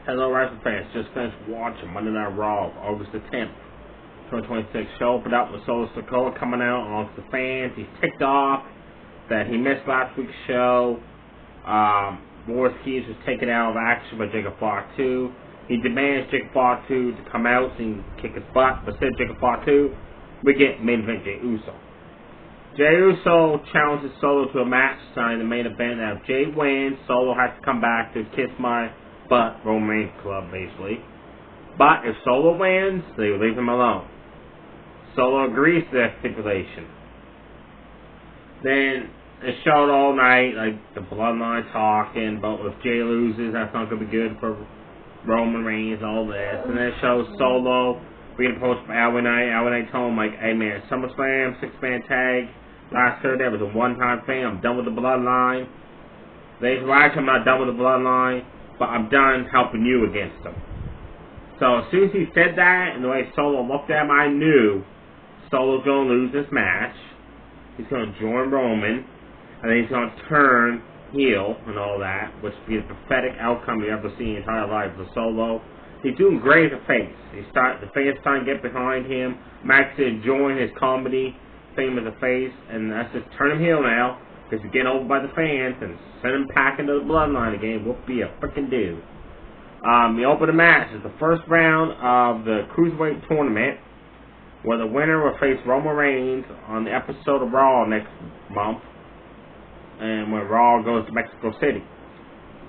Hello, wrestling fans. Just finished watching Monday Night Raw, August the 10th, 2026. Show opened up with Solo Sikoa coming out amongst the fans. He's ticked off that he missed last week's show. Morris Keys was taken out of action by Jacob Fatu. He demands Jacob Fatu to come out so he can kick his butt, but instead of Jacob Fatu, we get main event Jey Uso. Jey Uso challenges Solo to a match tonight in the main event. Now, if Jey wins, Solo has to come back to Kiss My Butt Roman Reigns Club, basically. But if Solo wins, they will leave him alone. Solo agrees to that stipulation. Then it showed all night, like the Bloodline talking, but if Jey loses, that's not going to be good for Roman Reigns, all this. And then it shows Solo being approached by LA Knight. LA Knight told him, like, hey man, SummerSlam, 6-man tag. Last Thursday was a one-time thing. I'm done with the Bloodline. They said, well, actually, I'm not done with the Bloodline, but I'm done helping you against them. So as soon as he said that, and the way Solo looked at him, I knew Solo's going to lose this match. He's going to join Roman, and then he's going to turn heel and all that, which would be the pathetic outcome you ever see in your entire life for Solo. He's doing great as a face. The fans starting to get behind him. Max is enjoying his comedy thing as a face, and that's just turn him heel now, because he's getting over by the fans, and send him packing to the Bloodline again. Whoop be a frickin' do. The opening match is the first round of the Cruiserweight tournament, where the winner will face Roman Reigns on the episode of Raw next month, and when Raw goes to Mexico City.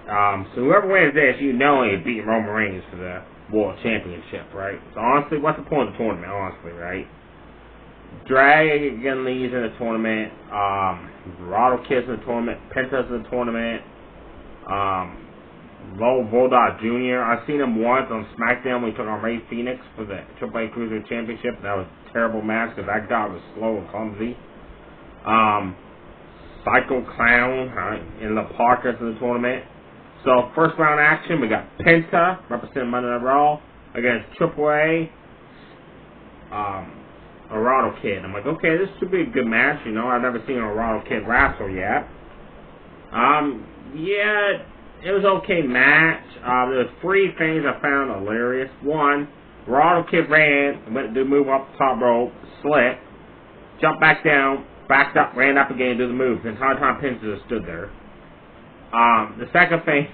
So whoever wins this, you know he's beating Roman Reigns for the World Championship, right? So honestly, what's the point of the tournament, honestly, right? Dragon Lee's in the tournament, Dorado Kid's in the tournament, Penta's in the tournament, Low Bulldog Jr. I've seen him once on SmackDown when he took on Rey Fenix for the AAA Cruiserweight Championship. That was a terrible match because that guy was slow and clumsy. Psycho Clown in La Parka's in the tournament. So first round action, we got Penta representing Monday Night Raw against AAA. Dorado Kid. I'm like, okay, this should be a good match. You know, I've never seen a Dorado Kid wrestle yet. Yeah, it was an okay match. There was three things I found hilarious. One, Dorado Kid went to do move up the top rope, slipped, jumped back down, backed up, ran up again, do the move. The entire time Penta just stood there. The second thing,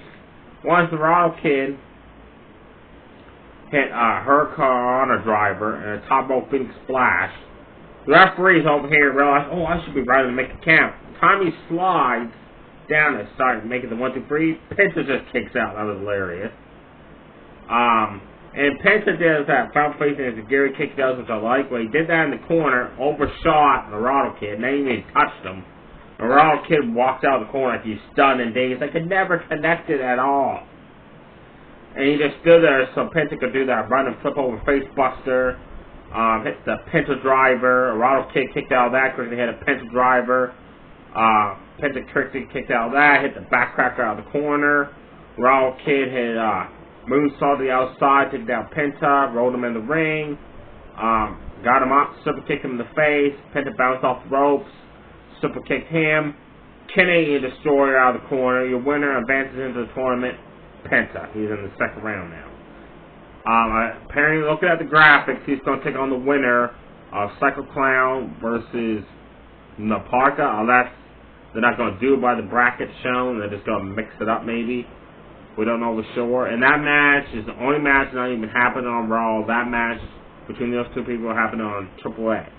once the Dorado Kid hit her car on a driver and a top rope Phoenix splash, the referees over here realized, oh, I should be ready to make a count. The time he slides down and started making the 1, 2, 3, Penta just kicks out. That was hilarious. And Penta does that front facing as Gary Kick does, which I like. When he did that in the corner, overshot the Dorado Kid, and they didn't even touched him. The Dorado Kid walked out of the corner like he's stunned and dazed. They could never connect it at all. And he just stood there so Penta could do that run and flip over face buster. Hit the Penta driver. Dorado Kid kicked out of that because he had a Penta driver. Penta Trixie kicked out of that. Hit the backcracker out of the corner. Dorado Kid hit moonsault to the outside, took down Penta, rolled him in the ring. Got him up, super kicked him in the face. Penta bounced off the ropes, super kicked him. Canadian Destroyer out of the corner. Your winner advances into the tournament. Penta. He's in the second round now. Apparently, looking at the graphics, he's going to take on the winner of Psycho Clown versus Naparka. Unless they're not going to do it by the bracket shown. They're just going to mix it up, maybe. We don't know for sure. And that match is the only match that's not even happening on Raw. That match between those two people happened on AAA.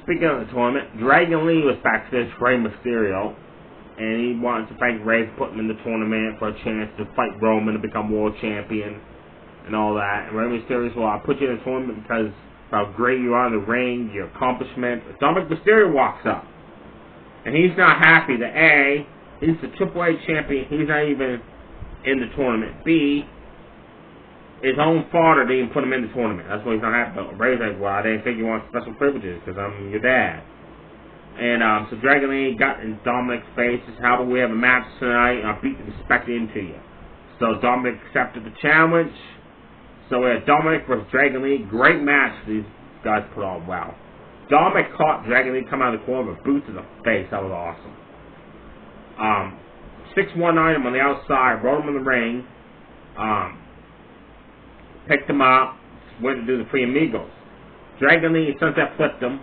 Speaking of the tournament, Dragon Lee was backstage for Rey Mysterio. And he wanted to thank Rey for putting him in the tournament for a chance to fight Roman to become world champion and all that. And Rey Mysterio said, well, I put you in the tournament because of how great you are in the ring, your accomplishments. Dominic Mysterio walks up. And he's not happy that A, he's the AAA champion, he's not even in the tournament. B, his own father didn't even put him in the tournament. That's why he's not happy. But Rey's like, well, I didn't think you want special privileges because I'm your dad. And so Dragon Lee got in Dominic's face. Says, how about we have a match tonight and I'll beat the respect into you. So Dominic accepted the challenge. So we had Dominic versus Dragon Lee. Great match these guys put on well. Dominic caught Dragon Lee come out of the corner with a boot to the face. That was awesome. 619 him on the outside, rode him in the ring, picked him up, went to do the Three Amigos. Dragon Lee Sunset flipped him,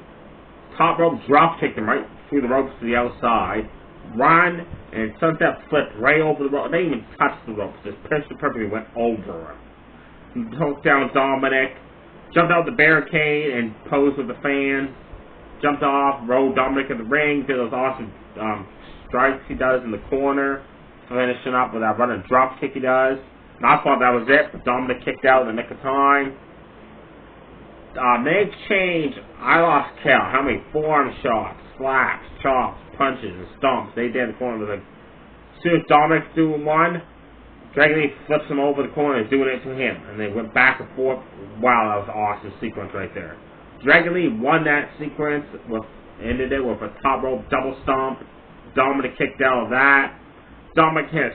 top rope drop kicked him right through the ropes to the outside, run, and Sunset flipped right over the rope. They didn't even touch the ropes, just pitched it perfectly, went over him. Took down Dominic, jumped out the barricade and posed with the fans, jumped off, rode Dominic in the ring, did those awesome strikes he does in the corner, finishing up with that running drop kick he does. And I thought that was it, but Dominic kicked out in the nick of time. They exchanged, I lost count, how many forearm shots, slaps, chops, punches, and stomps they did in the corner. Like, as soon as Dominic's doing one, Dragon Lee flips him over the corner and doing it to him. And they went back and forth. Wow, that was an awesome sequence right there. Dragon Lee won that sequence, ended it with a top rope double stomp. Dominic kicked out of that. Dominic hit a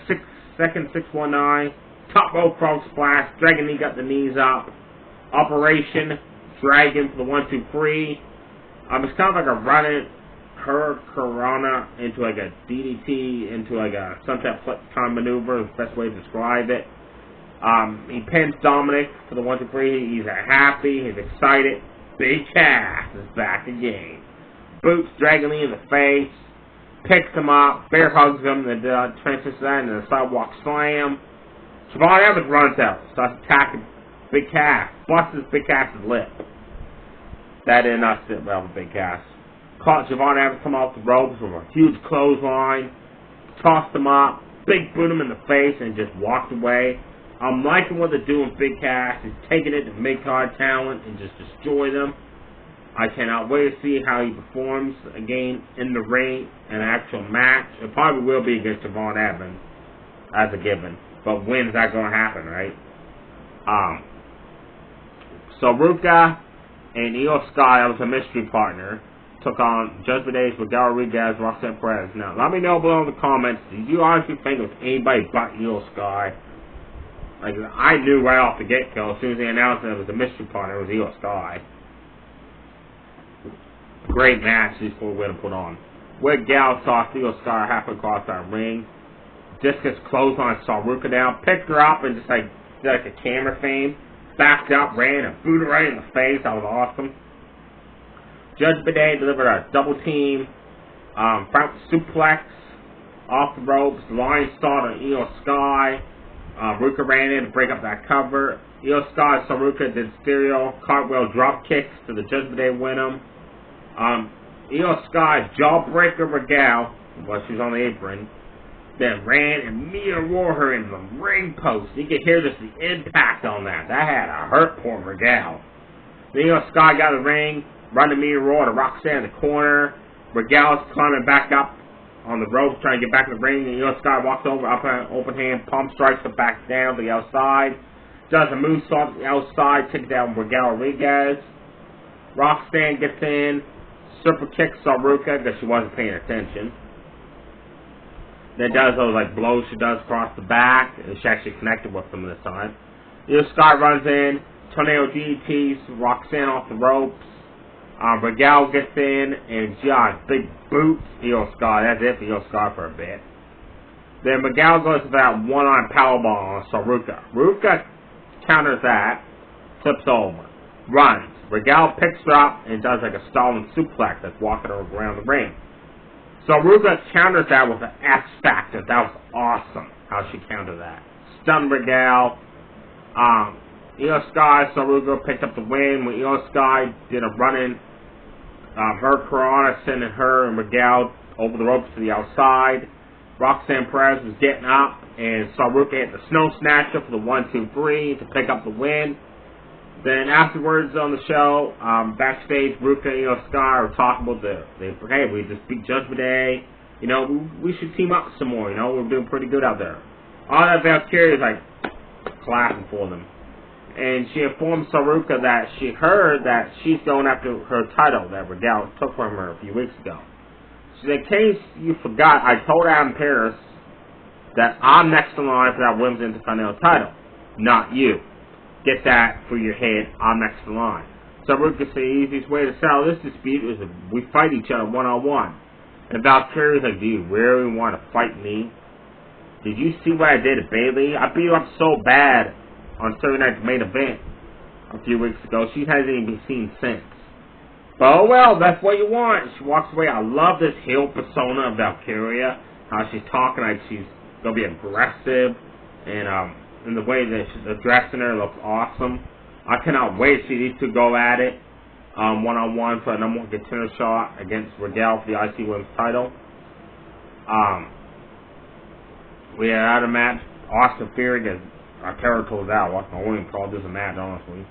619, top rope frog splash. Dragon Lee got the knees up. Operation Dragon for the 1-2-3. It's kind of like a running Hurricanrana into like a DDT, into like a sunset flip kind of maneuver, is the best way to describe it. He pins Dominic for the 1-2-3. He's happy, he's excited. Big Cass is back again. Boots Dragon Lee in the face, picks him up, bear hugs him, and transfers that into the sidewalk slam. Siobhan Evans runs out, starts attacking Big Cass, busts Big Cass's lip. That did not sit well with Big Cass. Caught Siobhan Evans come off the ropes with a huge clothesline, tossed him up, big boot him in the face, and just walked away. I'm liking what they're doing with Big Cass. He's taking it to mid-card talent and just destroy them. I cannot wait to see how he performs again in the ring in an actual match. It probably will be against Siobhan Evans as a given. But when is that going to happen, right? So Ruka and Io Sky, that was a mystery partner, took on Judgment Day, Miguel Rodriguez, Roxanne Perez. Now, let me know below in the comments, did you honestly think it was anybody but Io Sky? Like, I knew right off the get-go, as soon as they announced that it was a mystery partner, it was Io Sky. Great match these four women put on. Where Gal tossed Io Sky halfway across that ring. Discus clothesline, saw Ruka down, picked her up, and just like, did like a camera frame. Backed up, ran, and booted her right in the face. That was awesome. Judge Bidet delivered a double team front suplex off the ropes. Lion start on Io Sky. Ruka ran in to break up that cover. Io Sky saw Ruka did stereo cartwheel drop kicks to the Judge Bidet win them. Io Sky jawbreaker Regal while she was on the apron. Then ran and Mia wore her in the ring post. You could hear just the impact on that. That had to hurt poor Regal. Then Io Sky got the ring, run to Mia Roar to Roxanne in the corner. Regal's climbing back up on the ropes, trying to get back in the ring. And Io Sky walks over, up an open hand, pump strikes her back down to the outside. Does a moonsault to the outside, takes down Regal Rodriguez. Roxanne gets in, super kicks Saruka because she wasn't paying attention. Then does those like blows she does across the back, and she actually connected with them this time. Io Sky runs in, tornado DDTs Roxanne off the ropes. Regal gets in, and just big boots Io Sky. That's it for Io Sky for a bit. Then Regal goes for that one-arm powerbomb on Saruka. Ruka counters that, flips over, runs. Regal picks her up and does like a stalling suplex that's walking her around the ring. So Ruka counters that with an X Factor. That was awesome how she countered that. Stunned Regal. Io Sky, Saruka picked up the win when Io Sky did a run-in. Her Corona sending her and Regal over the ropes to the outside. Roxanne Perez was getting up and Saruka hit the Snow Snatcher for the 1-2-3 to pick up the win. Then afterwards on the show, backstage, Ruka and Io Sky were talking about hey, we just beat Judgment Day. You know, we should team up some more. You know, we're doing pretty good out there. All that Valkyrie is like clapping for them. And she informed Saruka that she heard that she's going after her title that Regal took from her a few weeks ago. So in case you forgot, I told Adam Pearce that I'm next in line for that Women's Intercontinental title, not you. Get that through your head, I'm next in line. Saruka said the easiest way to settle this dispute is if we fight each other one-on-one. And Valkyrie's like, do you really want to fight me? Did you see what I did to Bayley? I beat her up so bad on Saturday Night's Main Event a few weeks ago. She hasn't even been seen since. But oh well, that's what you want. She walks away. I love this heel persona of Valkyria. How she's talking like she's gonna be aggressive, and the way that she's addressing her looks awesome. I cannot wait to see these two go at it one-on-one for a number one contender shot against Regal for the IC Women's title. We had another match. Austin Theory against Akira Tozawa. I wouldn't even call this a match, honestly.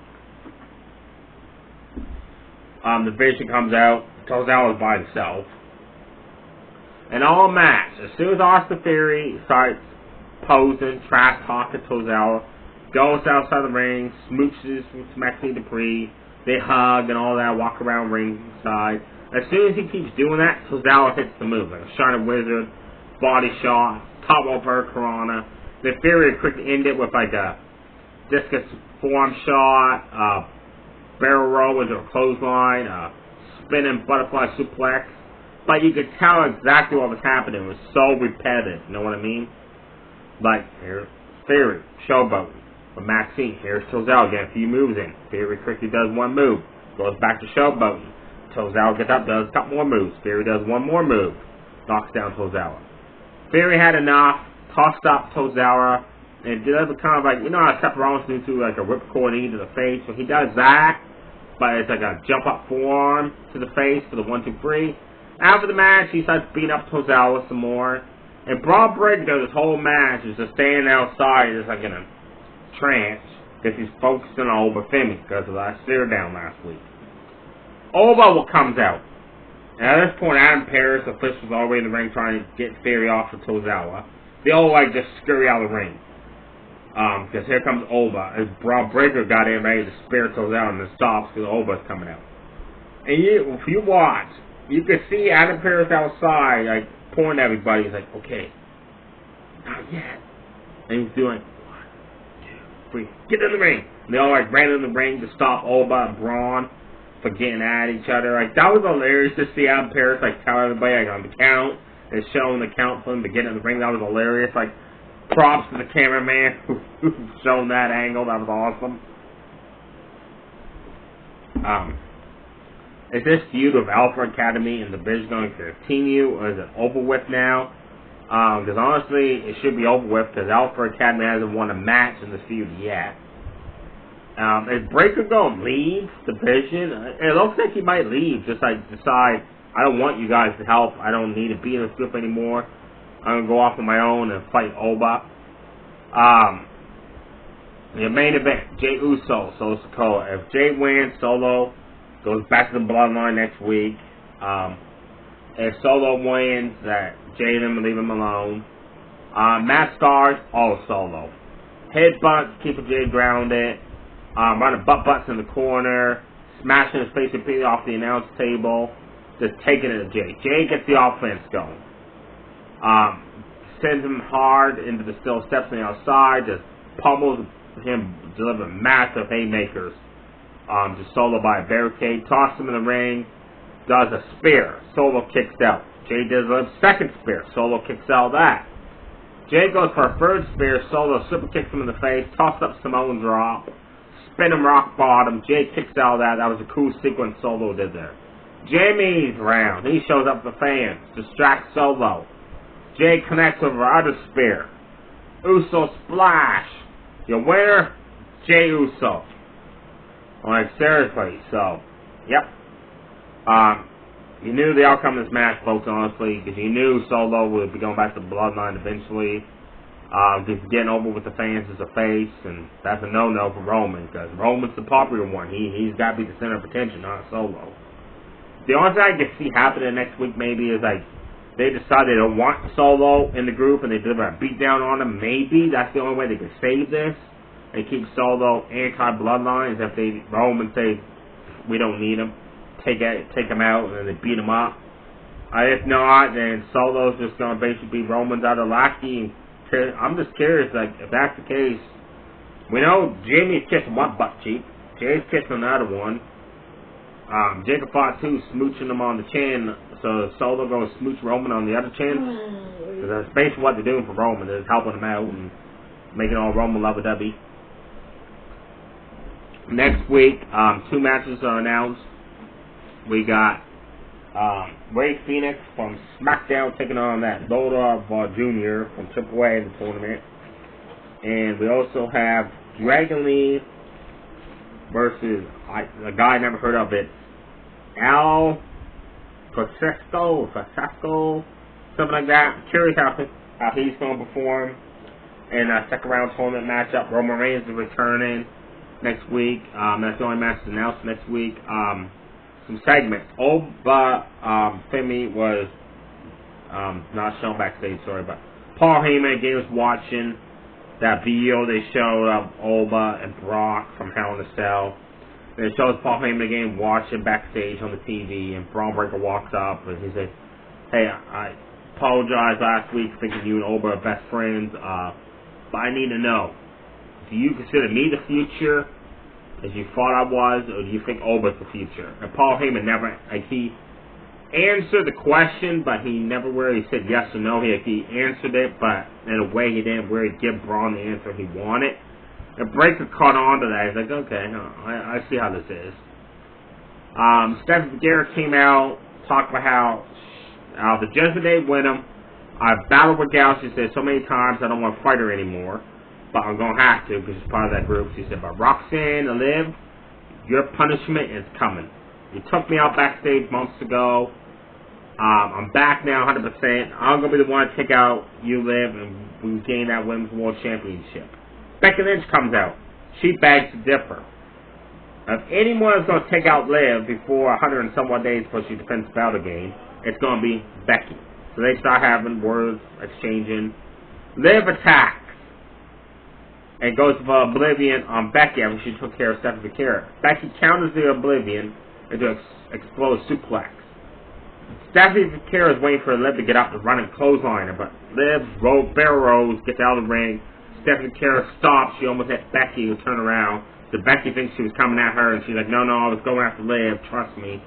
The Vision comes out. Tozawa's by himself. And all match, as soon as Austin Theory starts posing, trash talking Tozawa, goes outside the ring, smooches with Maxine Dupree, they hug and all that, walk around ringside. As soon as he keeps doing that, Tozawa hits the move, like a Shining Wizard, body shot, top of her Corona. The Theory quickly end it with like a discus forearm shot, barrel roll with a clothesline, spinning butterfly suplex. But you could tell exactly what was happening. It was so repetitive, you know what I mean? Like, here's Theory, showboating. But Maxine, here's Tozawa, getting a few moves in. Theory quickly does one move, goes back to showboating. Tozawa gets up, does a couple more moves. Theory does one more move, knocks down Tozawa. Theory had enough, tossed up Tozawa, and does a kind of like, you know how Seth Rollins do to like a ripcord knee to the face? So he does that, but it's like a jump up forearm to the face for the 1-2-3. After the match, he starts beating up Tozawa some more. And Braun Breaker, this whole match, is just standing outside, just like in a trance, because he's focusing on Oba Femi because of that stare down last week. Oba comes out. And at this point, Adam Pearce, the officials all the way in the ring trying to get Theory off of Tozawa. They all like just scurry out of the ring. Because here comes Oba. As Braun Breaker got in ready to spare Tozawa and then stops because Oba's coming out. And if you watch, you can see Adam Pearce outside, like, pointing at everybody. He's like, okay, not yet. And he's doing 1, 2, 3, get in the ring. And they all, like, ran in the ring to stop Oba and Braun for getting at each other. Like, that was hilarious to see Adam Pearce, like, tell everybody, like, on the count, and showing the count for them to get in the ring. That was hilarious. Like, props to the cameraman who shown that angle. That was awesome. Is this feud of Alpha Academy and the Vision going to continue, or is it over with now? Because honestly, it should be over with, because Alpha Academy hasn't won a match in this feud yet. Is Breaker going to leave the Vision? It looks like he might leave, just like decide, I don't want you guys to help, I don't need to be in this group anymore, I'm going to go off on my own and fight Oba. The main event, Jey Uso, Solo Sikoa. If Jey wins, Solo goes back to the Bloodline next week. If Solo wins, that Jey and him leave him alone. Matt Stars, all Solo. Headbutts, keeping Jey grounded. Running butt-butts in the corner. Smashing his face repeatedly off the announce table. Just taking it to Jey. Jey gets the offense going. Sends him hard into the steel steps on the outside. Just pummels him, delivering massive haymakers. Just Solo by a barricade, tosses him in the ring, does a spear, Solo kicks out. Jey does a second spear, Solo kicks out that. Jey goes for a third spear, Solo super kicks him in the face, tosses up Samoan drop, spin him rock bottom, Jey kicks out that was a cool sequence Solo did there. Jimmy's round, he shows up the fans, distracts Solo. Jey connects with her other spear. Uso splash. Your winner, Jey Uso. Like, seriously, so, yep. You knew the outcome of this match, folks, honestly, because you knew Solo would be going back to the Bloodline eventually. Just getting over with the fans as a face, and that's a no-no for Roman, because Roman's the popular one. He's got to be the center of attention, not Solo. The only thing I can see happening next week, maybe, is, like, they decide they don't want Solo in the group, and they deliver a beatdown on him. Maybe that's the only way they can save this. They keep Solo anti-Bloodline, if Roman say, we don't need him, take him out, and then they beat him up. If not, then Solo's just going to basically be Roman's other lackey. I'm just curious, like, if that's the case, we know Jimmy's kissing one butt cheek, Jay's kissing another one. Jacob Fatu smooching him on the chin So Solo goes smooch Roman on the other chin. Because that's basically what they're doing for Roman. They're helping him out and making all Roman love a W. Next week, 2 matches are announced. We got Rey Fenix from SmackDown taking on that Loader Jr. from AAA in the tournament. And we also have Dragon Lee versus a guy I never heard of it, Al Francesco, something like that. Curious how he's going to perform in a second round tournament matchup. Roman Reigns is returning next week. That's the only match that's announced next week. Some segments. Oba Femi was not shown backstage, sorry, but Paul Heyman again was watching that video. They showed Oba and Brock from Hell in a Cell. And it shows Paul Heyman again watching backstage on the TV, and Braun Breaker walks up and he says, "Hey, I apologized last week thinking you and Oba are best friends, but I need to know, do you consider me the future as you thought I was, or do you think Oba's the future?" And Paul Heyman never, he answered the question, but he never really said yes or no. He answered it, but in a way he didn't really give Braun the answer he wanted. And Breaker caught on to that. He's like, okay, no, I see how this is. Stephanie Garrett came out, talked about how the Judgment Day win him. I've battled with Gal, she said, so many times I don't want to fight her anymore. But I'm going to have to because she's part of that group. She said, but Roxanne and Liv, your punishment is coming. You took me out backstage months ago. I'm back now 100%. I'm going to be the one to take out you, Liv, and we gain that Women's World Championship. Becky Lynch comes out. She begs to differ. If anyone is going to take out Liv before 100 and some odd days before she defends the belt again, it's going to be Becky. So they start having words exchanging. Liv attacks and goes for Oblivion on Becky after she took care of Stephanie Garrett. Becky counters the Oblivion into an explosive suplex. Stephanie Garrett is waiting for Liv to get up and run and clothesline her, but Liv barrel rolls, gets out of the ring. Stephanie Garrett stops. She almost hit Becky, who turned around. So Becky thinks she was coming at her, and she's like, no, I was going after Liv, trust me.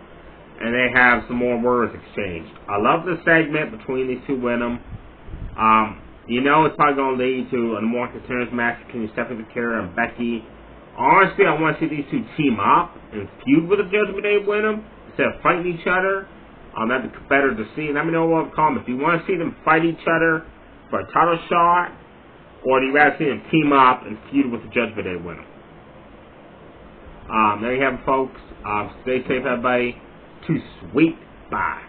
And they have some more words exchanged. I love the segment between these two women. You know it's probably going to lead to a more contentious match between Stephanie Garrett and Becky. Honestly, I want to see these two team up and feud with the Judgment Day win them instead of fighting each other. That'd be better to see. Let me know what comments. Do you want to see them fight each other for a title shot? Or do you rather see them team up and feud with the Judgment Day winner? There you have it, folks. Stay safe, everybody. Too sweet. Bye.